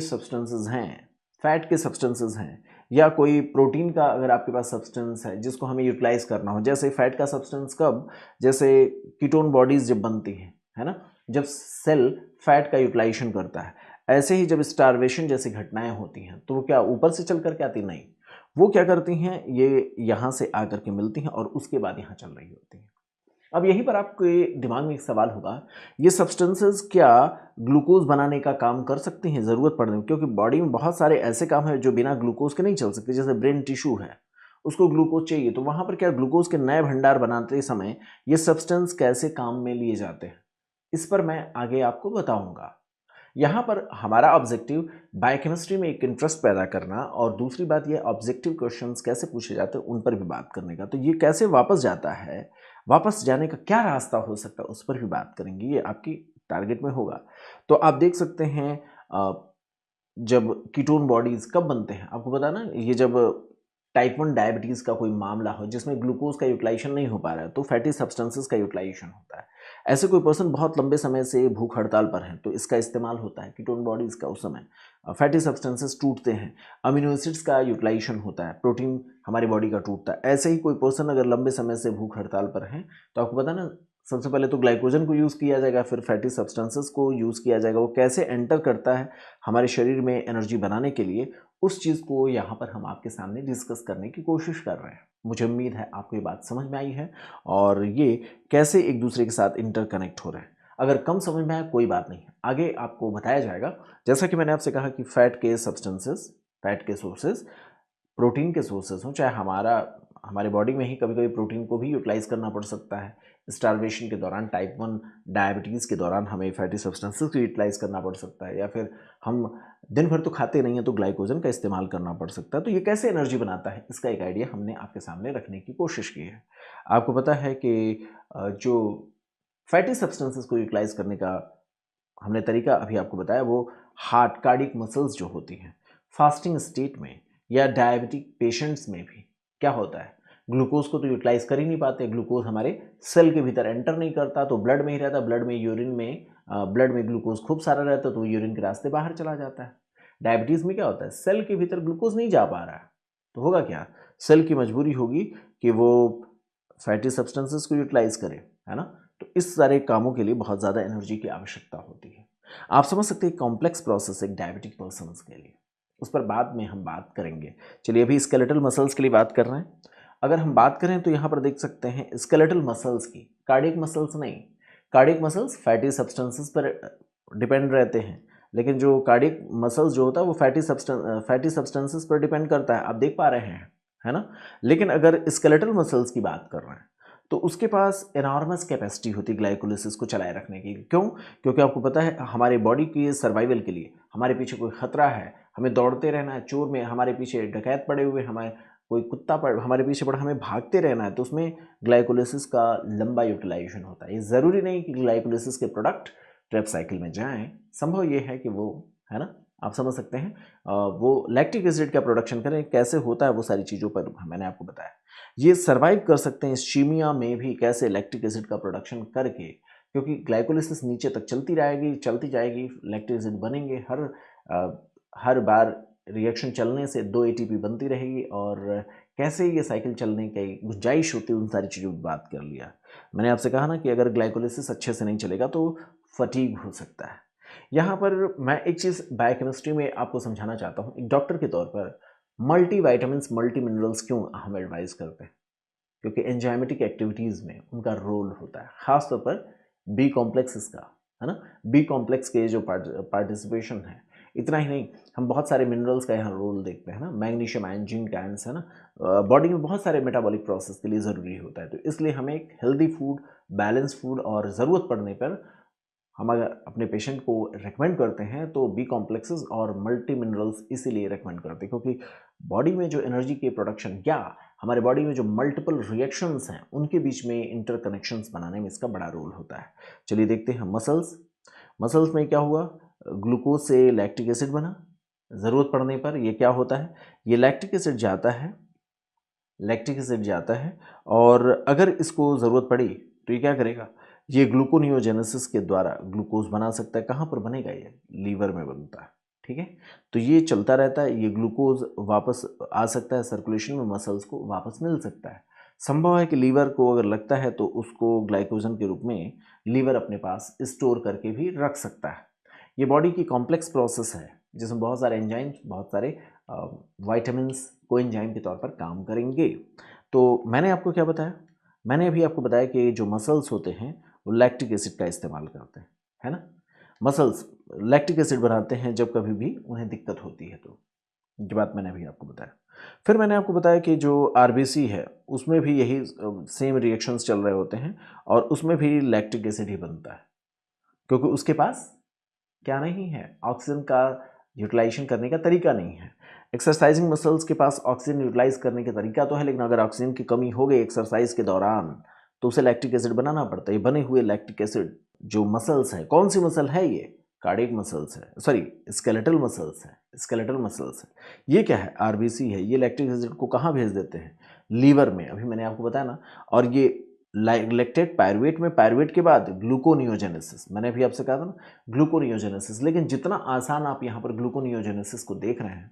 Speaker 1: सब्सटेंसेस हैं या कोई प्रोटीन का अगर आपके पास सब्सटेंस है जिसको हमें यूटिलाइज करना हो, जैसे फैट का सब्सटेंस कब, जैसे कीटोन बॉडीज जब बनती हैं, है ना, जब सेल फैट का यूटिलाइजेशन करता है, ऐसे ही जब स्टारवेशन जैसी घटनाएं होती हैं तो वो क्या ऊपर से चल करके आती? नहीं, वो क्या करती हैं, ये यहाँ से आकर के मिलती हैं और उसके बाद यहाँ चल रही होती हैं। अब यहीं पर आपके दिमाग में एक सवाल होगा, ये सब्सटेंसेस क्या ग्लूकोज बनाने का काम कर सकती हैं ज़रूरत पड़ने में? क्योंकि बॉडी में बहुत सारे ऐसे काम हैं जो बिना ग्लूकोज के नहीं चल सकते, जैसे ब्रेन टिश्यू है, उसको ग्लूकोज चाहिए, तो वहाँ पर क्या ग्लूकोज के नए भंडार बनाते समय ये सब्सटेंस कैसे काम में लिए जाते हैं, इस पर मैं आगे आपको बताऊंगा। यहाँ पर हमारा ऑब्जेक्टिव बायोकेमिस्ट्री में एक इंटरेस्ट पैदा करना, और दूसरी बात ये ऑब्जेक्टिव क्वेश्चंस कैसे पूछे जाते हैं उन पर भी बात करने का। तो ये कैसे वापस जाता है, वापस जाने का क्या रास्ता हो सकता है, उस पर भी बात करेंगे, ये आपकी टारगेट में होगा। तो आप देख सकते हैं जब कीटोन बॉडीज कब बनते हैं, आपको पता ना, ये जब टाइप 1 डायबिटीज़ का कोई मामला हो जिसमें ग्लूकोज का यूटिलाइजेशन नहीं हो पा रहा है, तो फैटी सब्सटेंसेस का यूटिलाइजेशन होता है। ऐसे कोई पर्सन बहुत लंबे समय से भूख हड़ताल पर है तो इसका इस्तेमाल होता है कीटोन बॉडीज़ का, उस समय फैटी सब्सटेंसेस टूटते हैं, अमीनो एसिड्स का यूटिलाइजेशन होता है, प्रोटीन हमारी बॉडी का टूटता है। ऐसे ही कोई पर्सन अगर लंबे समय से भूख हड़ताल पर है तो आपको पता ना, सबसे पहले तो ग्लाइकोजन को यूज़ किया जाएगा, फिर फैटी सब्सटेंसेस को यूज़ किया जाएगा। वो कैसे एंटर करता है हमारे शरीर में एनर्जी बनाने के लिए, उस चीज़ को यहाँ पर हम आपके सामने डिस्कस करने की कोशिश कर रहे हैं। मुझे उम्मीद है आपको ये बात समझ में आई है और ये कैसे एक दूसरे के साथ इंटरकनेक्ट हो रहे हैं। अगर कम समझ में आया कोई बात नहीं, आगे आपको बताया जाएगा। जैसा कि मैंने आपसे कहा कि फैट के सब्सटेंसेस, फैट के सोर्सेज, प्रोटीन के सोर्सेज हों, चाहे हमारे बॉडी में ही कभी कभी प्रोटीन को भी यूटिलाइज करना पड़ सकता है। स्टारवेशन के दौरान, टाइप 1 डायबिटीज़ के दौरान हमें फैटी सब्सटेंसेस को यूटिलाइज करना पड़ सकता है, या फिर हम दिन भर तो खाते नहीं हैं तो ग्लाइकोजन का इस्तेमाल करना पड़ सकता है। तो ये कैसे एनर्जी बनाता है, इसका एक आइडिया हमने आपके सामने रखने की कोशिश की है। आपको पता है कि जो फैटी सब्सटेंसेस को यूटिलाइज करने का हमने तरीका अभी आपको बताया, वो हार्ट कार्डियक मसल्स जो होती हैं, फास्टिंग स्टेट में या डायबिटिक पेशेंट्स में भी क्या होता है, ग्लूकोज को तो यूटिलाइज कर ही नहीं पाते, ग्लूकोज हमारे सेल के भीतर एंटर नहीं करता, तो ब्लड में ही रहता, ब्लड में ग्लूकोज खूब सारा रहता, तो यूरिन के रास्ते बाहर चला जाता है। डायबिटीज़ में क्या होता है, सेल के भीतर ग्लूकोज नहीं जा पा रहा है, तो होगा क्या, सेल की मजबूरी होगी कि वो फैटी सब्सटेंसेस को यूटिलाइज करे, है ना। तो इस सारे कामों के लिए बहुत ज़्यादा एनर्जी की आवश्यकता होती है। आप समझ सकते हैं कॉम्प्लेक्स प्रोसेस एक डायबिटिक पर्सन के लिए, उस पर बाद में हम बात करेंगे। चलिए अभी स्केलेटल मसल्स के लिए बात कर रहे हैं। अगर हम बात करें तो यहाँ पर देख सकते हैं स्केलेटल मसल्स की, कार्डियक मसल्स नहीं। कार्डियक मसल्स फैटी सब्सटेंसेस पर डिपेंड रहते हैं, लेकिन जो कार्डियक मसल्स जो होता है वो फैटी सब्सटेंसेस पर डिपेंड करता है, आप देख पा रहे हैं, है ना। लेकिन अगर स्केलेटल मसल्स की बात कर रहे हैं तो उसके पास एनॉर्मस कैपेसिटी होती है ग्लाइकोलिसिस को चलाए रखने की। क्यों? क्योंकि आपको पता है हमारे बॉडी की सर्वाइवल के लिए, हमारे पीछे कोई खतरा है, हमें दौड़ते रहना है, चोर में हमारे पीछे डकैत पड़े हुए, हमारे कोई कुत्ता हमारे पीछे पड़ा, हमें भागते रहना है, तो उसमें ग्लाइकोलिसिस का लंबा यूटिलाइजेशन होता है। ये ज़रूरी नहीं कि ग्लाइकोलिसिस के प्रोडक्ट ट्रेप साइकिल में जाएं, संभव ये है कि वो, है ना, आप समझ सकते हैं, वो लैक्टिक एसिड का प्रोडक्शन करें। कैसे होता है वो सारी चीज़ों पर मैंने आपको बताया। ये सर्वाइव कर सकते हैं इस्कीमिया में भी, कैसे लैक्टिक एसिड का प्रोडक्शन करके, क्योंकि ग्लाइकोलिसिस नीचे तक चलती रहेगी, चलती जाएगी, लैक्टिक एसिड बनेंगे, हर बार रिएक्शन चलने से 2 एटीपी बनती रहेगी, और कैसे ये साइकिल चलने की गुंजाइश होती है, उन सारी चीज़ों की बात कर लिया। मैंने आपसे कहा ना कि अगर ग्लाइकोलिसिस अच्छे से नहीं चलेगा तो फटीग हो सकता है। यहाँ पर मैं एक चीज़ बायोकेमिस्ट्री में आपको समझाना चाहता हूँ, एक डॉक्टर के तौर पर मल्टी वाइटामिन्स, मल्टी मिनरल्स क्यों हम एडवाइस करते हैं? क्योंकि एंजाइमेटिक एक्टिविटीज़ में उनका रोल होता है, खासतौर पर बी कॉम्प्लेक्सेस का, है ना। बी कॉम्प्लेक्स के जो पार्टिसिपेशन है, इतना ही नहीं, हम बहुत सारे मिनरल्स का यहाँ रोल देखते हैं ना, मैग्नीशियम, आयरन, जिंक, आयंस, है ना, बॉडी में बहुत सारे मेटाबॉलिक प्रोसेस के लिए ज़रूरी होता है। तो इसलिए हमें एक हेल्दी फूड, बैलेंस फूड, और ज़रूरत पड़ने पर हम अगर अपने पेशेंट को रेकमेंड करते हैं तो बी कॉम्प्लेक्सेस और मल्टी मिनरल्स इसीलिए रेकमेंड करते हैं, क्योंकि बॉडी में जो एनर्जी के प्रोडक्शन या हमारे बॉडी में जो मल्टीपल रिएक्शंस हैं उनके बीच में इंटरकनेक्शंस बनाने में इसका बड़ा रोल होता है। चलिए देखते हैं मसल्स में क्या हुआ, ग्लूकोज से लैक्टिक एसिड बना, ज़रूरत पड़ने पर ये क्या होता है, ये लैक्टिक एसिड जाता है, और अगर इसको ज़रूरत पड़ी तो ये क्या करेगा, ये ग्लूकोनियोजेनेसिस के द्वारा ग्लूकोज बना सकता है। कहाँ पर बनेगा? ये लीवर में बनता है, ठीक है। तो ये चलता रहता है, ये ग्लूकोज वापस आ सकता है सर्कुलेशन में, मसल्स को वापस मिल सकता है। संभव है कि लीवर को अगर लगता है तो उसको ग्लाइकोजन के रूप में लीवर अपने पास स्टोर करके भी रख सकता है। ये बॉडी की कॉम्प्लेक्स प्रोसेस है जिसमें बहुत सारे एंजाइम्स, बहुत सारे वाइटामिन्स कोएंजाइम के तौर पर काम करेंगे। तो मैंने आपको क्या बताया? मैंने अभी आपको बताया कि जो मसल्स होते हैं वो लैक्टिक एसिड का इस्तेमाल करते हैं, है ना। मसल्स लैक्टिक एसिड बनाते हैं जब कभी भी उन्हें दिक्कत होती है, तो ये बात मैंने अभी आपको बताया। फिर मैंने आपको बताया कि जो आरबीसी है उसमें भी यही सेम रिएक्शंस चल रहे होते हैं, और उसमें भी लैक्टिक एसिड ही बनता है, क्योंकि उसके पास क्या नहीं है, ऑक्सीजन का यूटिलाइजेशन करने का तरीका नहीं है। एक्सरसाइजिंग मसल्स के पास ऑक्सीजन यूटिलाइज करने का तरीका तो है, लेकिन अगर ऑक्सीजन की कमी हो गई एक्सरसाइज के दौरान तो उसे लैक्टिक एसिड बनाना पड़ता है। ये बने हुए लैक्टिक एसिड जो मसल्स है, कौन सी मसल है ये? कार्डियक मसल्स है, सॉरी स्केलेटल मसल्स है। ये क्या है? आरबीसी है। ये लैक्टिक एसिड को कहाँ भेज देते हैं? लीवर में, अभी मैंने आपको बताया ना। और ये लैक्टेट पायरुवेट में, पायरुवेट के बाद ग्लूकोनियोजेनेसिस, मैंने अभी आपसे कहा था ना ग्लूकोनियोजेनेसिस। लेकिन जितना आसान आप यहाँ पर ग्लूकोनियोजेनेसिस को देख रहे हैं,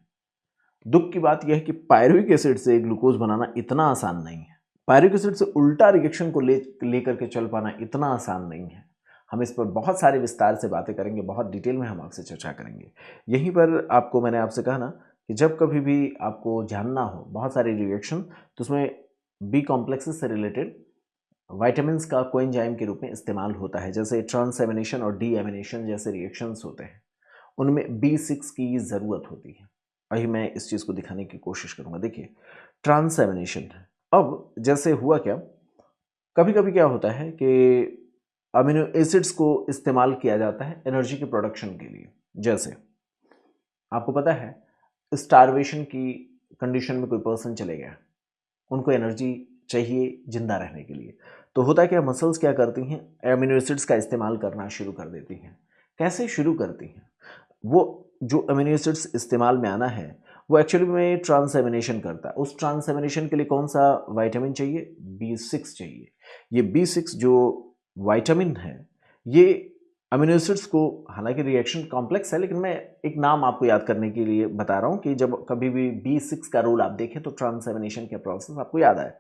Speaker 1: दुख की बात यह है कि पायरुविक एसिड से ग्लूकोज बनाना इतना आसान नहीं है। पायरुविक एसिड से उल्टा रिएक्शन को लेकर के चल पाना इतना आसान नहीं है। हम इस पर बहुत सारे विस्तार से बातें करेंगे, बहुत डिटेल में हम आपसे चर्चा करेंगे। यहीं पर आपको मैंने आपसे कहा ना कि जब कभी भी आपको जानना हो बहुत सारे रिएक्शन, तो उसमें बी कॉम्प्लेक्सेस से रिलेटेड वाइटामिन्स का कोएंजाइम के रूप में इस्तेमाल होता है। जैसे ट्रांसएमिनेशन और डीएमिनेशन जैसे रिएक्शंस होते हैं, उनमें B6 की ज़रूरत होती है। अभी मैं इस चीज़ को दिखाने की कोशिश करूँगा। देखिए ट्रांसएमिनेशन है। अब जैसे हुआ क्या, कभी कभी क्या होता है कि अमीनो एसिड्स को इस्तेमाल किया जाता है एनर्जी के प्रोडक्शन के लिए। जैसे आपको पता है स्टारवेशन की कंडीशन में कोई पर्सन चले गया, उनको एनर्जी चाहिए जिंदा रहने के लिए, तो होता है क्या, मसल्स क्या करती हैं, अमीनो एसिड्स का इस्तेमाल करना शुरू कर देती हैं। कैसे शुरू करती हैं? वो जो अमीनो एसिड्स इस्तेमाल में आना है वो एक्चुअली में ट्रांसएमिनेशन करता है। उस ट्रांसएमिनेशन के लिए कौन सा विटामिन चाहिए? B6 चाहिए। ये B6 जो विटामिन है ये अमीनो एसिड्स को, हालांकि रिएक्शन कॉम्प्लेक्स है लेकिन मैं एक नाम आपको याद करने के लिए बता रहा हूँ कि जब कभी भी B6 का रोल आप देखें तो ट्रांसएमिनेशन के प्रोसेस आपको याद आए।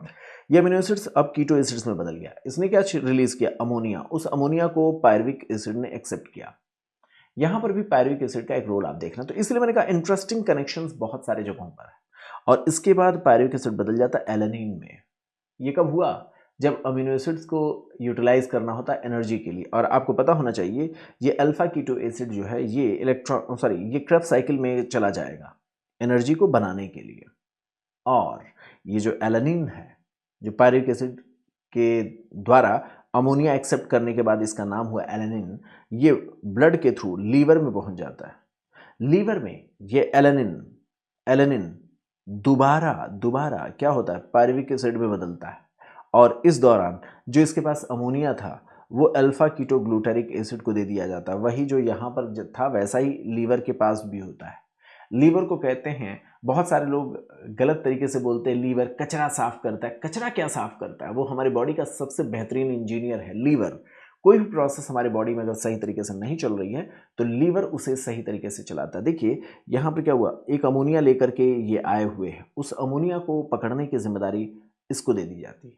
Speaker 1: ये अमीनो एसिड्स अब कीटो एसिड्स में बदल गया। इसने क्या रिलीज किया? अमोनिया। उस अमोनिया को पायरुविक एसिड ने एक्सेप्ट किया। यहाँ पर भी पायरुविक एसिड का एक रोल आप देखना, तो इसलिए मैंने कहा इंटरेस्टिंग कनेक्शंस बहुत सारे जगहों पर है। और इसके बाद पायरुविक एसिड बदल जाता है एलेनिन में। ये कब हुआ? जब अमीनो एसिड्स को यूटिलाइज करना होता है एनर्जी के लिए। और आपको पता होना चाहिए ये अल्फा कीटो एसिड जो है ये ये क्रेब्स साइकिल में चला जाएगा एनर्जी को बनाने के लिए। और ये जो एलेनिन है, जो पायरुविक एसिड के द्वारा अमोनिया एक्सेप्ट करने के बाद इसका नाम हुआ एलेनिन, ये ब्लड के थ्रू लीवर में पहुंच जाता है। लीवर में ये एलेनिन दोबारा क्या होता है, पायरुविक एसिड में बदलता है। और इस दौरान जो इसके पास अमोनिया था वो अल्फा कीटोग्लूटारिक एसिड को दे दिया जाता है। वही जो यहाँ पर था वैसा ही लीवर के पास भी होता है। लीवर को कहते हैं, बहुत सारे लोग गलत तरीके से बोलते हैं लीवर कचरा साफ करता है। कचरा क्या साफ करता है? वो हमारी बॉडी का सबसे बेहतरीन इंजीनियर है लीवर। कोई भी प्रोसेस हमारी बॉडी में अगर सही तरीके से नहीं चल रही है तो लीवर उसे सही तरीके से चलाता है। देखिए यहाँ पर क्या हुआ, एक अमोनिया लेकर के ये आए हुए हैं, उस अमोनिया को पकड़ने की जिम्मेदारी इसको दे दी जाती है।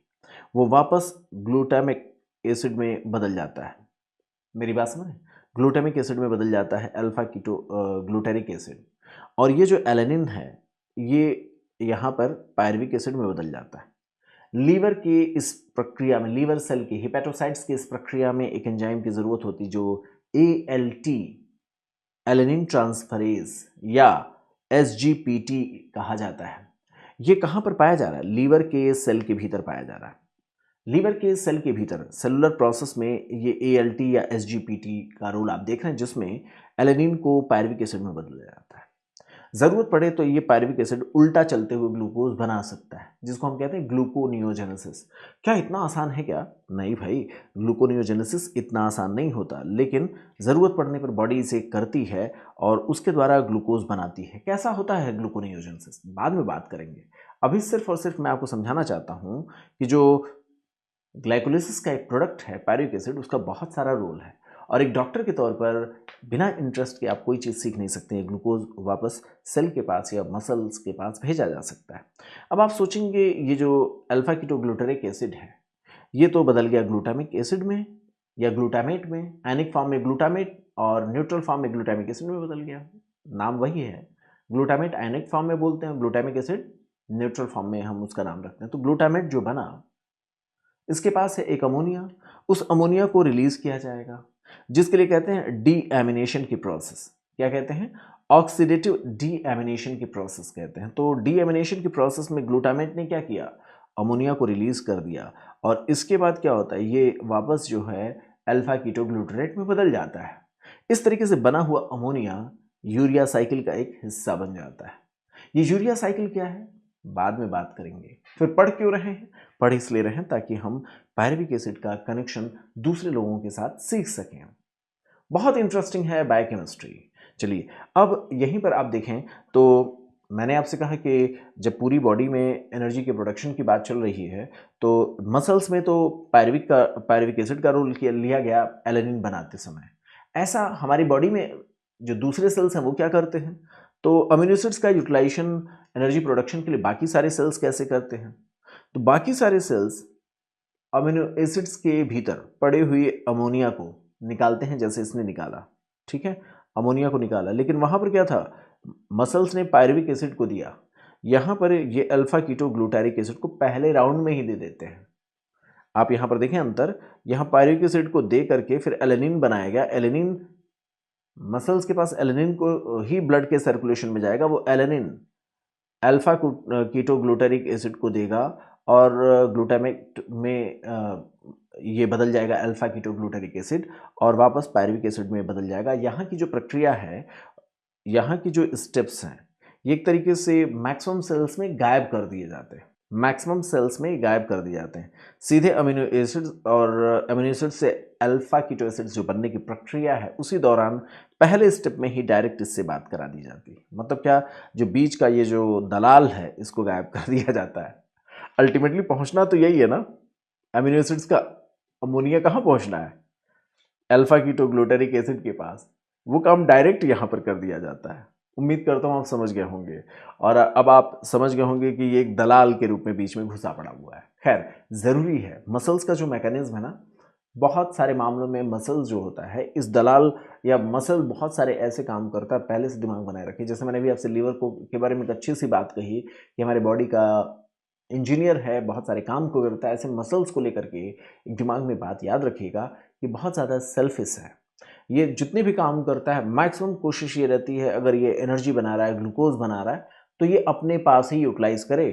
Speaker 1: वो वापस ग्लूटामिक एसिड में बदल जाता है। मेरी बात समझ? ग्लूटामिक एसिड में बदल जाता है अल्फा कीटो ग्लूटारिक एसिड। और ये जो एलेनिन है ये यहाँ पर पायरुविक एसिड में बदल जाता है। लीवर की इस प्रक्रिया में, लीवर सेल की हिपेटोसाइट्स की इस प्रक्रिया में एक एंजाइम की जरूरत होती है जो ALT एलेनिन ट्रांसफरेज या SGPT कहा जाता है। ये कहाँ पर पाया जा रहा है? लीवर के सेल के भीतर पाया जा रहा है। लीवर के सेल के भीतर सेलुलर प्रोसेस में ये ALT या SGPT का रोल आप देख रहे हैं, जिसमें एलेनिन को पायरुविक एसिड में बदला जाता है। ज़रूरत पड़े तो ये पायरुविक एसिड उल्टा चलते हुए ग्लूकोज बना सकता है, जिसको हम कहते हैं ग्लूकोनियोजेनेसिस। क्या इतना आसान है क्या? नहीं भाई, ग्लूकोनियोजेनेसिस इतना आसान नहीं होता, लेकिन ज़रूरत पड़ने पर बॉडी इसे करती है और उसके द्वारा ग्लूकोज बनाती है। कैसा होता है ग्लूकोनियोजेनेसिस, बाद में बात करेंगे। अभी सिर्फ और सिर्फ मैं आपको समझाना चाहता हूँ कि जो ग्लाइकोलिसिस का एक प्रोडक्ट है पायरुविक एसिड, उसका बहुत सारा रोल है। और एक डॉक्टर के तौर पर बिना इंटरेस्ट के आप कोई चीज़ सीख नहीं सकते हैं। ग्लूकोज वापस सेल के पास या मसल्स के पास भेजा जा सकता है। अब आप सोचेंगे ये जो अल्फा कीटोग्लूटारिक एसिड है ये तो बदल गया ग्लूटामिक एसिड में या ग्लूटामेट में, एनिक फॉर्म में ग्लूटामेट और न्यूट्रल फॉर्म में ग्लूटामिक एसिड में बदल गया। नाम वही है, ग्लूटामेट एनिक फॉर्म में बोलते हैं, ग्लूटामिक एसिड न्यूट्रल फॉर्म में हम उसका नाम रखते हैं। तो ग्लूटामेट जो बना, इसके पास है एक अमोनिया, उस अमोनिया को रिलीज किया जाएगा, जिसके लिए कहते हैं डीएमिनेशन की प्रोसेस। क्या कहते हैं? ऑक्सीडेटिव डीएमिनेशन की प्रोसेस कहते हैं। तो डीएमिनेशन की प्रोसेस में ग्लूटामेट ने क्या किया, अमोनिया को रिलीज कर दिया। और इसके बाद क्या होता है, ये वापस जो है अल्फा कीटोग्लूटारेट में बदल जाता है। इस तरीके से बना हुआ अमोनिया यूरिया साइकिल का एक हिस्सा बन जाता है। ये यूरिया साइकिल क्या है, बाद में बात करेंगे। फिर पढ़ क्यों रहे हैं? पढ़ इसलिए रहे हैं ताकि हम पायरुविक एसिड का कनेक्शन दूसरे लोगों के साथ सीख सकें। बहुत इंटरेस्टिंग है बायोकेमिस्ट्री। चलिए अब यहीं पर आप देखें तो मैंने आपसे कहा कि जब पूरी बॉडी में एनर्जी के प्रोडक्शन की बात चल रही है तो मसल्स में तो पायरुविक एसिड का रोल लिया गया एलेनिन बनाते समय। ऐसा हमारी बॉडी में जो दूसरे सेल्स हैं वो क्या करते हैं? तो अमीनो एसिड्स का यूटिलाइजेशन एनर्जी प्रोडक्शन के लिए बाकी सारे सेल्स कैसे करते हैं? तो बाकी सारे सेल्स अमीनो एसिड्स के भीतर पड़े हुए अमोनिया को निकालते हैं, जैसे इसने निकाला, ठीक है, अमोनिया को निकाला। लेकिन वहां पर क्या था, मसल्स ने पायरुविक एसिड को दिया। यहां पर ये अल्फा कीटोग्लूटारिक एसिड को पहले राउंड में ही दे देते हैं। आप यहां पर देखें अंतर, यहां पायरुविक एसिड को दे करके फिर एलेनिन बनाया गया। एलेनिन मसल्स के पास एलेनिन को ही ब्लड के सर्कुलेशन में जाएगा, वो एलेनिन अल्फा कीटोग्लूटारिक एसिड को देगा और ग्लूटामेट में ये बदल जाएगा अल्फा कीटोग्लूटारिक एसिड और वापस पायरुविक एसिड में बदल जाएगा। यहाँ की जो प्रक्रिया है, यहाँ की जो स्टेप्स हैं, ये एक तरीके से मैक्सिमम सेल्स में गायब कर दिए जाते हैं। मैक्सिमम सेल्स में गायब कर दिए जाते हैं। सीधे अमीनो एसिड्स और अमीनो एसिड से अल्फा कीटो एसिड्स जो बनने की प्रक्रिया है उसी दौरान पहले स्टेप में ही डायरेक्ट इससे बात करा दी जाती है। मतलब क्या, जो बीच का ये जो दलाल है इसको गायब कर दिया जाता है। अल्टीमेटली पहुंचना तो यही है ना, अमीनो एसिड्स का अमोनिया कहाँ पहुंचना है, अल्फा कीटोग्लूटारिक एसिड के पास। वो काम डायरेक्ट यहाँ पर कर दिया जाता है। उम्मीद करता हूँ आप समझ गए होंगे और अब आप समझ गए होंगे कि ये एक दलाल के रूप में बीच में घुसा पड़ा हुआ है। खैर, ज़रूरी है, मसल्स का जो मैकेनिज्म है ना बहुत सारे मामलों में मसल जो होता है, इस दलाल या मसल बहुत सारे ऐसे काम करता है, पहले से दिमाग बनाए रखिए। जैसे मैंने भी आपसे लीवर को के बारे में एक अच्छी सी बात कही कि हमारे बॉडी का इंजीनियर है, बहुत सारे काम को करता है। ऐसे मसल्स को लेकर के एक दिमाग में बात याद रखिएगा कि बहुत ज़्यादा सेल्फिश है। ये जितने भी काम करता है मैक्सिमम कोशिश ये रहती है, अगर ये एनर्जी बना रहा है, ग्लूकोज बना रहा है, तो ये अपने पास ही यूटिलाइज करे,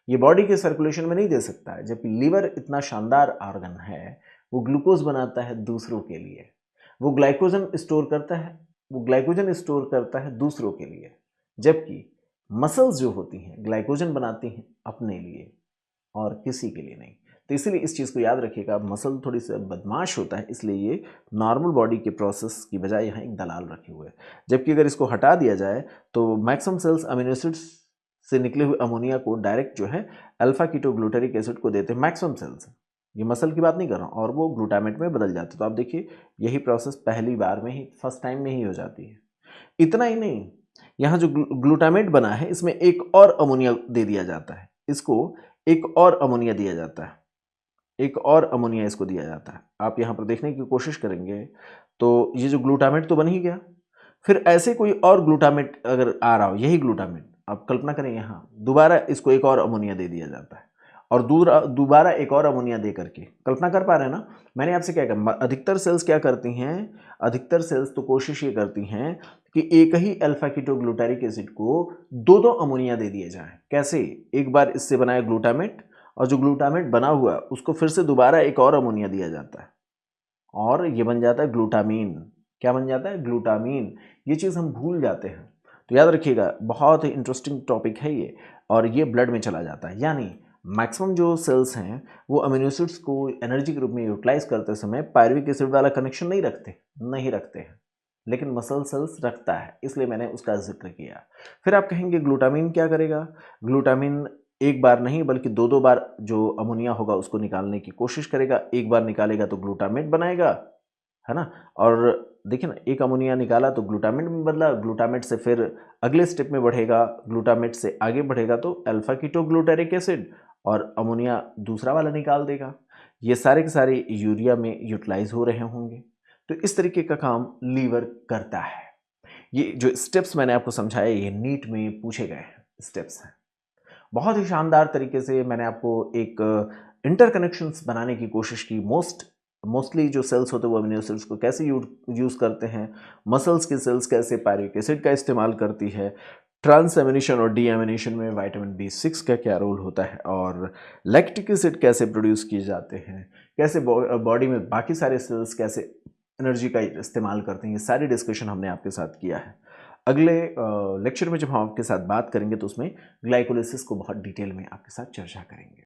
Speaker 1: ये बॉडी के सर्कुलेशन में नहीं दे सकता है। जबकि लीवर इतना शानदार ऑर्गन है, वो ग्लूकोज बनाता है दूसरों के लिए, वो ग्लाइकोजन स्टोर करता है, दूसरों के लिए। जबकि मसल्स जो होती हैं ग्लाइकोजन बनाती हैं अपने लिए और किसी के लिए नहीं। तो इसीलिए इस चीज़ को याद रखिएगा, मसल थोड़ी सी बदमाश होता है, इसलिए ये नॉर्मल बॉडी के प्रोसेस की बजाय यहाँ एक दलाल रखे हुए हैं। जबकि अगर इसको हटा दिया जाए तो मैक्सिमम सेल्स अमीनो एसिड्स से निकले हुए अमोनिया को डायरेक्ट जो है अल्फा कीटोग्लूटारिक एसिड को देते हैं मैक्सिमम सेल्स। ये मसल की बात नहीं कर रहा हूँ, और वो ग्लूटामेट में बदल जाते। तो आप देखिए यही प्रोसेस पहली बार में ही, फर्स्ट टाइम में ही हो जाती है। इतना ही नहीं, यहाँ जो ग्लूटामेट बना है इसमें एक और अमोनिया दे दिया जाता है, इसको एक और अमोनिया दिया जाता है, एक और अमोनिया इसको दिया जाता है। आप यहाँ पर देखने की कोशिश करेंगे तो ये जो ग्लूटामेट तो बन ही गया, फिर ऐसे कोई और ग्लूटामेट अगर आ रहा हो, यही ग्लूटामेट आप कल्पना करें, यहाँ दोबारा इसको एक और अमोनिया दे दिया जाता है, और दोबारा एक और अमोनिया दे करके, कल्पना कर पा रहे हैं ना। मैंने आपसे क्या कहा, अधिकतर सेल्स क्या करती हैं, अधिकतर सेल्स तो कोशिश ये करती हैं कि एक ही अल्फा कीटोग्लूटारिक एसिड को दो दो अमोनिया दे दिए जाएं। कैसे? एक बार इससे बनाया ग्लूटामेट, और जो ग्लूटामेट बना हुआ उसको फिर से दोबारा एक और अमोनिया दिया जाता है, और ये बन जाता है ग्लूटामीन। क्या बन जाता है? ग्लूटामीन। ये चीज़ हम भूल जाते हैं, तो याद रखिएगा, बहुत ही इंटरेस्टिंग टॉपिक है ये। और ये ब्लड में चला जाता है, यानी मैक्सिमम जो सेल्स हैं वो अमीनो एसिड्स को एनर्जी के रूप में यूटिलाइज करते समय पायरुविक एसिड वाला कनेक्शन नहीं रखते हैं, लेकिन मसल सेल्स रखता है, इसलिए मैंने उसका जिक्र किया। फिर आप कहेंगे ग्लूटामीन क्या करेगा? ग्लूटामीन एक बार नहीं बल्कि दो दो बार जो अमोनिया होगा उसको निकालने की कोशिश करेगा। एक बार निकालेगा तो ग्लूटामेट बनाएगा, है ना। और देखिए ना, एक अमोनिया निकाला तो ग्लूटामेट में बदला, ग्लूटामेट से फिर अगले स्टेप में बढ़ेगा, ग्लूटामेट से आगे बढ़ेगा तो अल्फा कीटोग्लूटारिक एसिड, और अमोनिया दूसरा वाला निकाल देगा। ये सारे के सारे यूरिया में यूटिलाइज हो रहे होंगे। तो इस तरीके का काम लीवर करता है। ये जो स्टेप्स मैंने आपको समझाया ये नीट में पूछे गए स्टेप्स हैं। बहुत ही शानदार तरीके से मैंने आपको एक इंटरकनेक्शंस बनाने की कोशिश की। मोस्टली जो सेल्स होते हैं वो अमीनो एसिड्स को कैसे यूज़ करते हैं, मसल्स की सेल्स कैसे पायरुविक एसिड का इस्तेमाल करती है, ट्रांसएमिनेशन और डीएमिनेशन में विटामिन B6 का क्या रोल होता है, और लैक्टिक एसिड कैसे प्रोड्यूस किए जाते हैं, कैसे बॉडी में बाकी सारे सेल्स कैसे एनर्जी का इस्तेमाल करते हैं, ये सारी डिस्कशन हमने आपके साथ किया है। अगले लेक्चर में जब हम आपके साथ बात करेंगे तो उसमें ग्लाइकोलिसिस को बहुत डिटेल में आपके साथ चर्चा करेंगे।